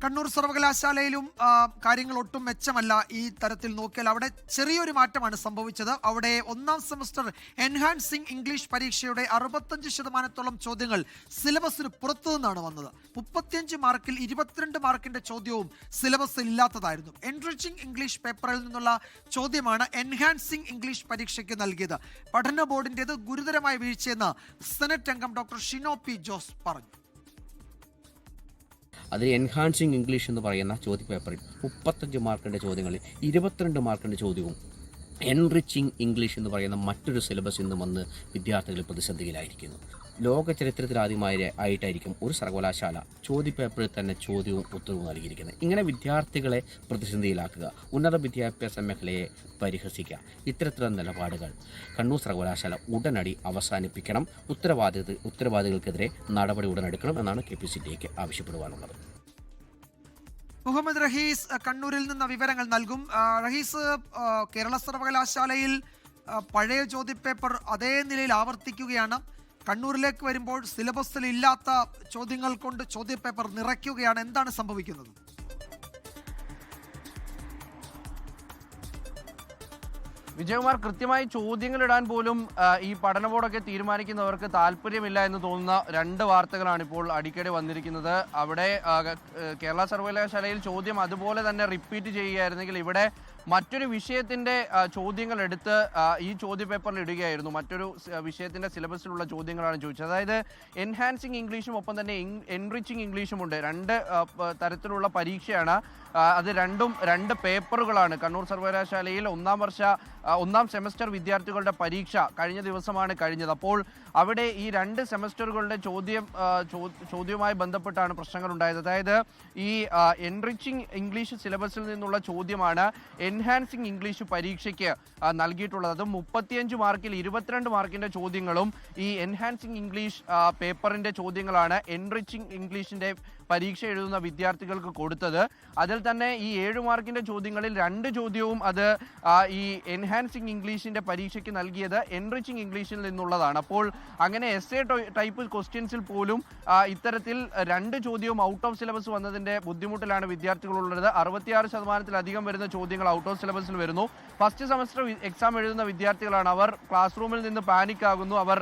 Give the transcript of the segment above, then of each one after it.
കണ്ണൂർ സർവകലാശാലയിലും കാര്യങ്ങൾ ഒട്ടും മെച്ചമല്ല. ഈ തരത്തിൽ നോക്കിയാൽ അവിടെ ചെറിയൊരു മാറ്റമാണ് സംഭവിച്ചത്. അവിടെ ഒന്നാം സെമസ്റ്റർ എൻഹാൻസിംഗ് ഇംഗ്ലീഷ് പരീക്ഷയുടെ 65% ചോദ്യങ്ങൾ സിലബസിന് പുറത്തു നിന്നാണ് വന്നത്. 35 മാർക്കിൽ 22 മാർക്കിന്റെ ചോദ്യവും സിലബസിൽ ഇല്ലാത്തതായിരുന്നു. എൻറിച്ചിങ് ഇംഗ്ലീഷ് പേപ്പറിൽ നിന്നുള്ള ചോദ്യമാണ് എൻഹാൻസിംഗ് ഇംഗ്ലീഷ് പരീക്ഷയ്ക്ക് നൽകിയത്. പഠന ബോർഡിന്റേത് ഗുരുതരമായ വീഴ്ചയെന്ന് സെനറ്റ് അംഗം ഡോക്ടർ ഷിനോ പി ജോസ് പറഞ്ഞു. അതിൽ എൻഹാൻസിങ് ഇംഗ്ലീഷ് എന്ന് പറയുന്ന ചോദ്യപേപ്പറിൽ 35 മാർക്കിൻ്റെ ചോദ്യങ്ങളിൽ 22 മാർക്കിൻ്റെ ചോദ്യവും എൻറിച്ചിങ് ഇംഗ്ലീഷ് എന്ന് പറയുന്ന മറ്റൊരു സിലബസ് ഇന്ന് വന്ന് വിദ്യാർത്ഥികൾ പ്രതിസന്ധിയിലായിരിക്കുന്നു. ലോക ചരിത്രത്തിലാദ്യമായിട്ടായിരിക്കും ഒരു സർവകലാശാല ചോദ്യപേപ്പറിൽ തന്നെ ചോദ്യവും ഉത്തരവും നൽകിയിരിക്കുന്നത്. ഇങ്ങനെ വിദ്യാർത്ഥികളെ പ്രതിസന്ധിയിലാക്കുക, ഉന്നത വിദ്യാഭ്യാസ മേഖലയെ പരിഹസിക്കുക, ഇത്തരത്തിലുള്ള നിലപാടുകൾ കണ്ണൂർ സർവകലാശാല ഉടനടി അവസാനിപ്പിക്കണം. ഉത്തരവാദികൾക്കെതിരെ നടപടി ഉടനെടുക്കണം എന്നാണ് KPCTക്ക് ആവശ്യപ്പെടുവാനുള്ളത്. മുഹമ്മദ് റഹീസ് കണ്ണൂരിൽ നിന്ന് വിവരങ്ങൾ നൽകും. റഹീസ്, കേരള സർവകലാശാലയിൽ പഴയ ചോദ്യപേപ്പർ അതേ നിലയിൽ ആവർത്തിക്കുകയാണ്. കണ്ണൂരിലേക്ക് വരുമ്പോൾ സിലബസിൽ ഇല്ലാത്ത ചോദ്യങ്ങൾ കൊണ്ട് ചോദ്യപേപ്പർ നിറയ്ക്കുകയാണ്. എന്താണ് സംഭവിക്കുന്നത്? വിജയകുമാർ, കൃത്യമായി ചോദ്യങ്ങൾ ഇടാൻ പോലും ഈ പഠന ബോർഡൊക്കെ തീരുമാനിക്കുന്നവർക്ക് താല്പര്യമില്ല എന്ന് തോന്നുന്ന 2 വാർത്തകളാണ് ഇപ്പോൾ അടിക്കടി വന്നിരിക്കുന്നത്. അവിടെ കേരള സർവകലാശാലയിൽ ചോദ്യം അതുപോലെ തന്നെ റിപ്പീറ്റ് ചെയ്യുകയായിരുന്നെങ്കിൽ ഇവിടെ മറ്റൊരു വിഷയത്തിന്റെ ചോദ്യങ്ങൾ എടുത്ത് ഈ ചോദ്യപേപ്പറിൽ ഇടുകയായിരുന്നു. മറ്റൊരു വിഷയത്തിന്റെ സിലബസിലുള്ള ചോദ്യങ്ങളാണ് ചോദിച്ചത്. അതായത് എൻഹാൻസിങ് ഇംഗ്ലീഷും ഒപ്പം തന്നെ എൻറിച്ചിങ് ഇംഗ്ലീഷും ഉണ്ട്. 2 തരത്തിലുള്ള പരീക്ഷയാണ്. അത് രണ്ടും 2 പേപ്പറുകളാണ്. കണ്ണൂർ സർവകലാശാലയിൽ ഒന്നാം സെമസ്റ്റർ വിദ്യാർത്ഥികളുടെ പരീക്ഷ കഴിഞ്ഞ ദിവസമാണ് കഴിഞ്ഞത്. അപ്പോൾ അവിടെ ഈ 2 സെമസ്റ്ററുകളുടെ ചോദ്യവുമായി ബന്ധപ്പെട്ടാണ് പ്രശ്നങ്ങൾ ഉണ്ടായത്. അതായത് ഈ എൻറിച്ചിങ് ഇംഗ്ലീഷ് സിലബസിൽ നിന്നുള്ള ചോദ്യമാണ് എൻഹാൻസിംഗ് ഇംഗ്ലീഷ് പരീക്ഷയ്ക്ക് നൽകിയിട്ടുള്ളത്. അതും 35 മാർക്കിൽ 22 മാർക്കിന്റെ ചോദ്യങ്ങളും ഈ എൻഹാൻസിംഗ് ഇംഗ്ലീഷ് പേപ്പറിന്റെ ചോദ്യങ്ങളാണ് എൻറിച്ചിങ് ഇംഗ്ലീഷിന്റെ പരീക്ഷ എഴുതുന്ന വിദ്യാർത്ഥികൾക്ക് കൊടുത്തത്. അതിൽ തന്നെ ഈ 7 മാർക്കിന്റെ ചോദ്യങ്ങളിൽ 2 ചോദ്യവും അത് ഈ എൻഹാൻസിംഗ് ഇംഗ്ലീഷിന്റെ പരീക്ഷയ്ക്ക് നൽകിയത് എൻറിച്ചിങ് ഇംഗ്ലീഷിൽ നിന്നുള്ളതാണ്. അപ്പോൾ അങ്ങനെ എസ്എ ടൈപ്പ് ക്വസ്റ്റ്യൻസിൽ പോലും ഇത്തരത്തിൽ 2 ചോദ്യവും ഔട്ട് ഓഫ് സിലബസ് വന്നതിന്റെ ബുദ്ധിമുട്ടിലാണ് വിദ്യാർത്ഥികളുള്ളത്. 66% വരുന്ന ചോദ്യങ്ങൾ ഔട്ട് ഓഫ് സിലബസിൽ വരുന്നു. ഫസ്റ്റ് സെമസ്റ്റർ എക്സാം എഴുതുന്ന വിദ്യാർത്ഥികളാണ്. അവർ ക്ലാസ് റൂമിൽ നിന്ന് പാനിക് ആകുന്നു, അവർ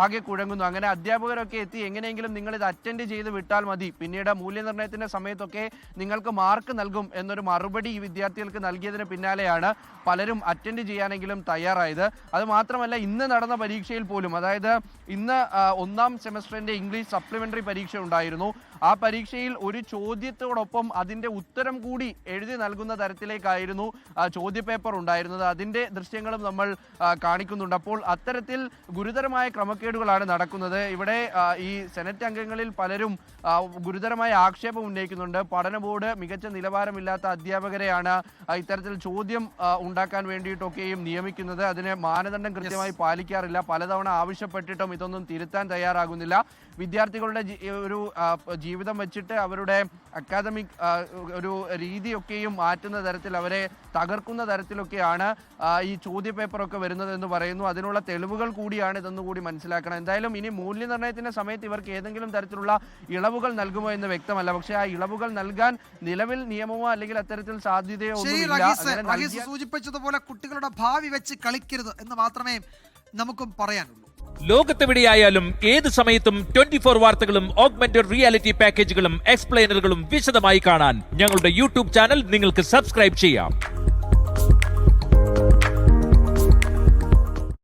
ആകെ കുഴങ്ങുന്നു. അങ്ങനെ അധ്യാപകരൊക്കെ എത്തി എങ്ങനെയെങ്കിലും നിങ്ങൾ ഇത് അറ്റൻഡ് ചെയ്ത് വിട്ടാൽ മതി, പിന്നീട് മൂല്യനിർണ്ണയത്തിന്റെ സമയത്തൊക്കെ നിങ്ങൾക്ക് മാർക്ക് നൽകും എന്നൊരു മറുപടി ഈ വിദ്യാർത്ഥികൾക്ക് നൽകിയതിന് പിന്നാലെയാണ് പലരും അറ്റൻഡ് ചെയ്യാനെങ്കിലും തയ്യാറായത്. അത് മാത്രമല്ല, ഇന്ന് നടന്ന പരീക്ഷയിൽ പോലും, അതായത് ഇന്ന് 1ാം സെമസ്റ്ററിന്റെ ഇംഗ്ലീഷ് സപ്ലിമെന്ററി പരീക്ഷ ഉണ്ടായിരുന്നു. ആ പരീക്ഷയിൽ ഒരു ചോദ്യത്തോടൊപ്പം അതിന്റെ ഉത്തരം കൂടി എഴുതി നൽകുന്ന തരത്തിലേക്കായിരുന്നു ചോദ്യപേപ്പർ ഉണ്ടായിരുന്നത്. അതിന്റെ ദൃശ്യങ്ങളും നമ്മൾ കാണിക്കുന്നുണ്ട്. അപ്പോൾ അത്തരത്തിൽ ഗുരുതരമായ ക്രമക്കേടുകളാണ് നടക്കുന്നത്. ഇവിടെ ഈ സെനറ്റ് അംഗങ്ങളിൽ പലരും ഗുരുതരമായ ആക്ഷേപം ഉന്നയിക്കുന്നുണ്ട്. പഠന ബോർഡ് മികച്ച നിലവാരമില്ലാത്ത അധ്യാപകരെയാണ് ഇത്തരത്തിൽ ചോദ്യം ഉണ്ടാക്കാൻ വേണ്ടിയിട്ടൊക്കെയും നിയമിക്കുന്നത്. അതിന് മാനദണ്ഡം കൃത്യമായി പാലിക്കാറില്ല. പലതവണ ആവശ്യപ്പെട്ടിട്ടും ഇതൊന്നും തിരുത്താൻ തയ്യാറാകുന്നില്ല. വിദ്യാർത്ഥികളുടെ ഒരു ജീവിതം വെച്ചിട്ട് അവരുടെ അക്കാദമിക് ഒരു രീതിയൊക്കെയും മാറ്റുന്ന തരത്തിൽ, അവരെ തകർക്കുന്ന തരത്തിലൊക്കെയാണ് ഈ ചോദ്യപേപ്പറൊക്കെ വരുന്നതെന്ന് പറയുന്നു. അതിനുള്ള തെളിവുകൾ കൂടിയാണ് ഇതെന്നുകൂടി മനസ്സിലാക്കണം. എന്തായാലും ഇനി മൂല്യനിർണ്ണയത്തിന്റെ സമയത്ത് ഇവർക്ക് ഏതെങ്കിലും തരത്തിലുള്ള ഇളവുകൾ നൽകുമോ എന്ന് വ്യക്തമല്ല. പക്ഷേ ആ ഇളവുകൾ നൽകാൻ നിലവിൽ നിയമമോ അല്ലെങ്കിൽ അത്തരത്തിൽ സാധ്യതയോ ഒന്നുമില്ല. സൂചിപ്പിച്ചതുപോലെ കുട്ടികളുടെ ഭാവി വെച്ച് കളിക്കരുത് എന്ന് മാത്രമേ നമുക്കും പറയാനുള്ളൂ. ലോകത്തെവിടെയായാലും ഏത് സമയത്തും 24 വാർത്തകളും ഓഗ്മെന്റഡ് റിയാലിറ്റി പാക്കേജുകളും എക്സ്പ്ലെയിനറുകളും വിശദമായി കാണാൻ ഞങ്ങളുടെ YouTube ചാനൽ നിങ്ങൾക്ക് സബ്സ്ക്രൈബ് ചെയ്യാം.